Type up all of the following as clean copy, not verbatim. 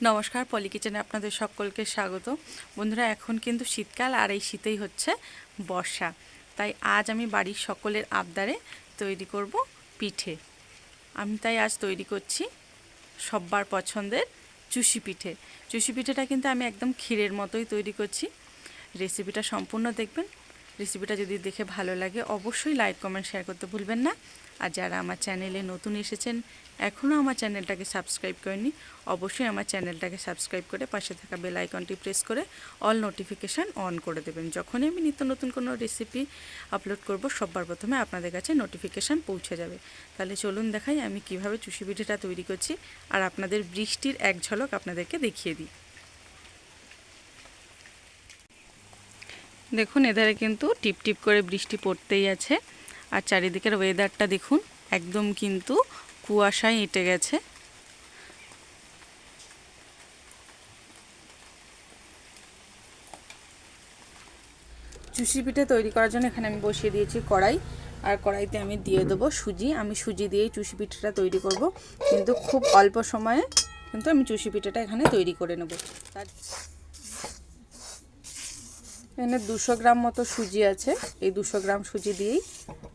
নমস্কার, পলি কিচেনে আপনাদের সকলকে স্বাগত। বন্ধুরা, এখন কিন্তু শীতকাল, আর এই শীতেই হচ্ছে বর্ষা। তাই আজ আমি বাড়ির সকলের আবদারে তৈরি করব পিঠে। আমি তাই আজ তৈরি করছি সব্বার পছন্দের চুষি পিঠে। চুষি পিঠেটা কিন্তু আমি একদম ক্ষীরের মতোই তৈরি করছি। রেসিপিটা সম্পূর্ণ দেখবেন। রেসিপিটা যদি দেখে ভালো লাগে অবশ্যই লাইক, কমেন্ট, শেয়ার করতে ভুলবেন না। আর যারা আমার চ্যানেলে নতুন এসেছেন, এখনও আমার চ্যানেলটাকে সাবস্ক্রাইব করেননি, অবশ্যই আমার চ্যানেলটাকে সাবস্ক্রাইব করে পাশে থাকা বেল আইকনটি প্রেস করে অল নোটিফিকেশান অন করে দেবেন। যখনই আমি নিত্য নতুন কোনো রেসিপি আপলোড করব, সবার প্রথমে আপনাদের কাছে নোটিফিকেশান পৌঁছে যাবে। তাহলে চলুন দেখাই আমি কিভাবে চুষি পিঠেটা তৈরি করছি, আর আপনাদের বৃষ্টির এক ঝলক আপনাদেরকে দেখিয়ে দিই। দেখুন, এধারে কিন্তু টিপ টিপ করে বৃষ্টি পড়তেই আছে। আর চারিদিকের ওয়েদারটা দেখুন, একদম কিন্তু কুয়াশায় এঁটে গেছে। চুষি পিঠে তৈরি করার জন্য এখানে আমি বসিয়ে দিয়েছি কড়াই, আর কড়াইতে আমি দিয়ে দেবো সুজি। আমি সুজি দিয়েই চুষি পিঠেটা তৈরি করব, কিন্তু খুব অল্প সময়ে কিন্তু আমি চুষি পিঠেটা এখানে তৈরি করে নেব। তার এখানে 200 গ্রাম মতো সুজি আছে। এই 200 গ্রাম সুজি দিয়েই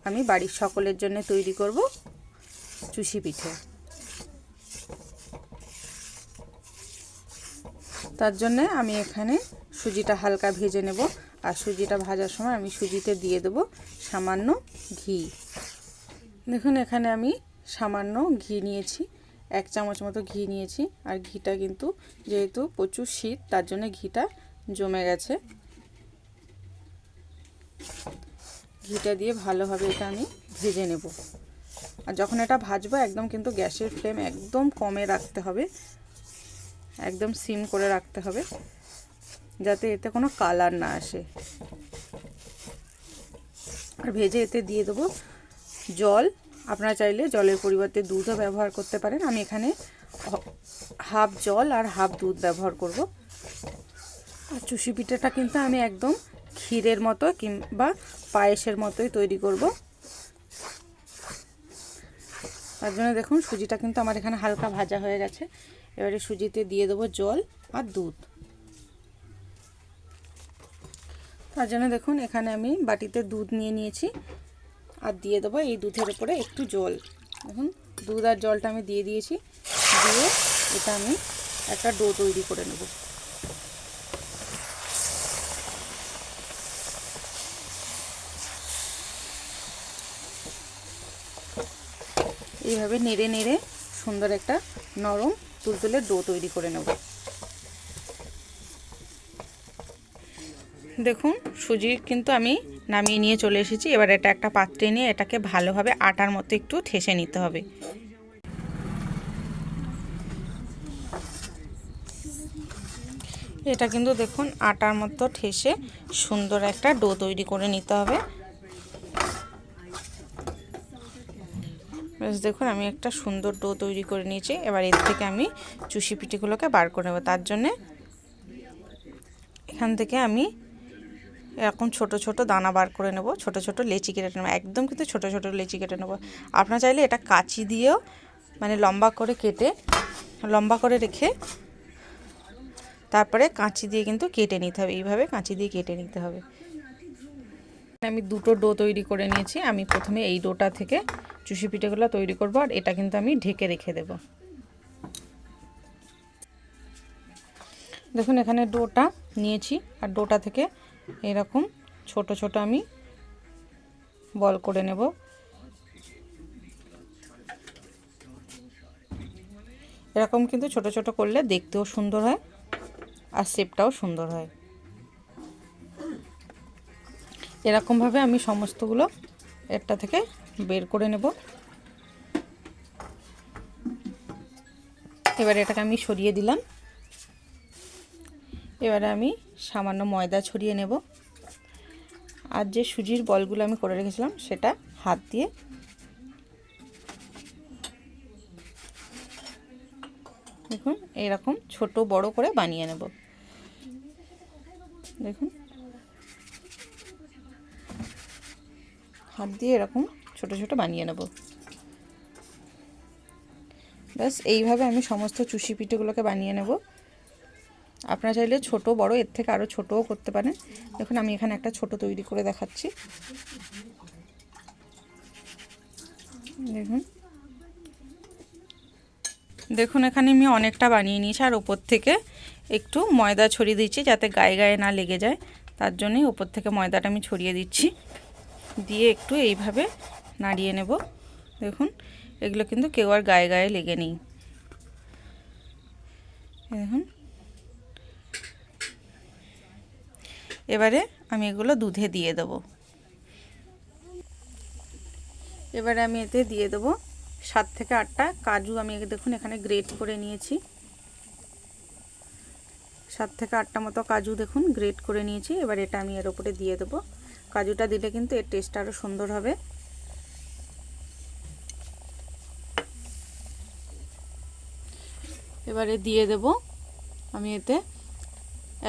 আমি বাড়ির সকলের জন্য তৈরি করব চুষি পিঠে। তার জন্য আমি এখানে সুজিটা হালকা ভেজে নেব। আর সুজিটা ভাজার সময় আমি সুজিতে দিয়ে দেব সামান্য ঘি। দেখুন, এখানে আমি সামান্য ঘি নিয়েছি, 1 চামচ মতো ঘি নিয়েছি। আর ঘিটা কিন্তু যেহেতু প্রচুর শীত, তার জন্য ঘিটা জমে গেছে। ঘিটা দিয়ে ভালোভাবে এটা আমি ভেজে নেব। আর যখন এটা ভাজবো একদম কিন্তু গ্যাসের ফ্লেম একদম কমে রাখতে হবে, একদম সিম করে রাখতে হবে, যাতে এতে কোনো কালার না আসে। আর ভেজে এতে দিয়ে দেবো জল। আপনারা চাইলে জলের পরিবর্তে দুধও ব্যবহার করতে পারেন। আমি এখানে হাফ জল আর হাফ দুধ ব্যবহার করব। আর চুষি পিঠাটা কিন্তু আমি একদম ক্ষীরের মতো কিংবা পায়েসের মতোই তৈরি করব। তার জন্য দেখুন, সুজিটা কিন্তু আমার এখানে হালকা ভাজা হয়ে গেছে। এবারে সুজিতে দিয়ে দেবো জল আর দুধ। তার জন্য দেখুন, এখানে আমি বাটিতে দুধ নিয়ে নিয়েছি, আর দিয়ে দেবো এই দুধের উপরে একটু জল। দেখুন, দুধ আর জলটা আমি দিয়ে দিয়েছি। দিয়ে এটা আমি একটা ডো তৈরি করে নেব। এইভাবে নেড়ে নেড়ে সুন্দর একটা নরম তুলতুলে ডো তৈরি করে নেব। দেখুন, সুজি কিন্তু আমি নামিয়ে নিয়ে চলে এসেছি। এবার এটা একটা পাত্রে নিয়ে এটাকে ভালোভাবে আটার মতো একটু ঠেসে নিতে হবে। এটা কিন্তু দেখুন আটার মতো ঠেসে সুন্দর একটা ডো তৈরি করে নিতে হবে। বেশ, দেখুন আমি একটা সুন্দর ডো তৈরি করে নিয়েছি। এবার এর থেকে আমি চুষি পিঠেগুলোকে বার করে নেব। তার জন্যে এখান থেকে আমি এরকম ছোট ছোট দানা বার করে নেব, ছোট ছোট লেচি কেটে নেব। একদম কিন্তু ছোট ছোট লেচি কেটে নেব। আপনারা চাইলে এটা কাঁচি দিয়েও মানে লম্বা করে কেটে লম্বা করে রেখে তারপরে কাঁচি দিয়ে কিন্তু কেটে নিতে হবে। এইভাবে কাঁচি দিয়ে কেটে নিতে হবে। আমি দুটো ডো তৈরি করে নিয়েছি। আমি প্রথমে এই ডোটা থেকে চুষি পিঠেগুলো তৈরি করব, আর এটা কিন্তু আমি ঢেকে রেখে দেব। দেখুন, এখানে ডোটা নিয়েছি, আর ডোটা থেকে এরকম ছোট ছোট আমি বল করে নেব। এরকম কিন্তু ছোট ছোট করলে দেখতেও সুন্দর হয়, আর শেপটাও সুন্দর হয়। এরকমভাবে আমি সমস্তগুলো একটা থেকে বের করে নেব। এবারে এটাকে আমি সরিয়ে দিলাম। এবারে আমি সামান্য ময়দা ছড়িয়ে নেব। আর যে সুজির বলগুলো আমি করে রেখেছিলাম সেটা হাত দিয়ে দেখুন এরকম ছোট বড় করে বানিয়ে নেব। দেখুন, হাত দিয়ে এরকম ছোট ছোট বানিয়ে নেব। ব্যাস এইভাবে আমি সমস্ত চুষি পিঠেগুলোকে বানিয়ে নেব। আপনারা চাইলে ছোট বড় এর থেকে আরও ছোটও করতে পারেন। দেখুন আমি এখানে একটা ছোট তৈরি করে দেখাচ্ছি। দেখুন দেখুন এখানে আমি অনেকটা বানিয়ে নিয়েছি, আর ওপর থেকে একটু ময়দা ছড়িয়ে দিচ্ছি যাতে গায়ে গায়ে না লেগে যায়, তার জন্যই ওপর থেকে ময়দাটা আমি ছড়িয়ে দিচ্ছি। দিয়ে একটু এইভাবে নাড়িয়ে নেব। দেখুন এগুলো কিন্তু কেউ আর গায়ে গায়ে লেগে নেই। দেখুন এবারে আমি এগুলো দুধে দিয়ে দেবো। এবারে আমি এতে দিয়ে দেবো 7 থেকে 8টা কাজু। আমি দেখুন এখানে গ্রেট করে নিয়েছি। 7 থেকে 8টা মতো কাজু দেখুন গ্রেট করে নিয়েছি। এবার এটা আমি এর উপরে দিয়ে দেবো। কাজুটা দিলে কিন্তু এর টেস্ট আরও সুন্দর হবে। এবারে দিয়ে দেব আমি এতে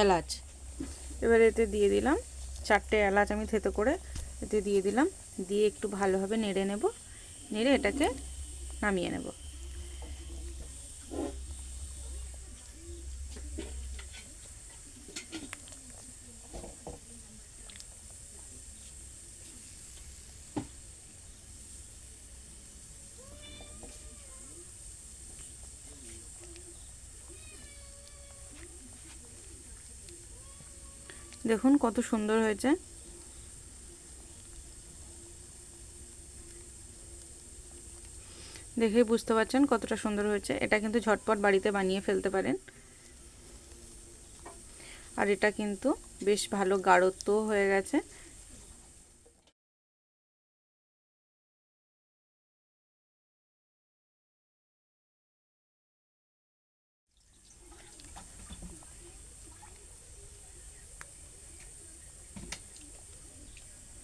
এলাচ। এবারে এতে দিয়ে দিলাম 4টে এলাচ আমি থেতো করে এতে দিয়ে দিলাম। দিয়ে একটু ভালোভাবে নেড়ে নেব। নেড়ে এটাকে নামিয়ে নেব। দেখুন কত সুন্দর হয়েছে। দেখেই বুঝতে পারছেন কতটা সুন্দর হয়েছে। এটা কিন্তু ঝটপট বাড়িতে বানিয়ে ফেলতে পারেন। আর এটা কিন্তু বেশ ভালো গাঢ়ত্বও হয়ে গেছে।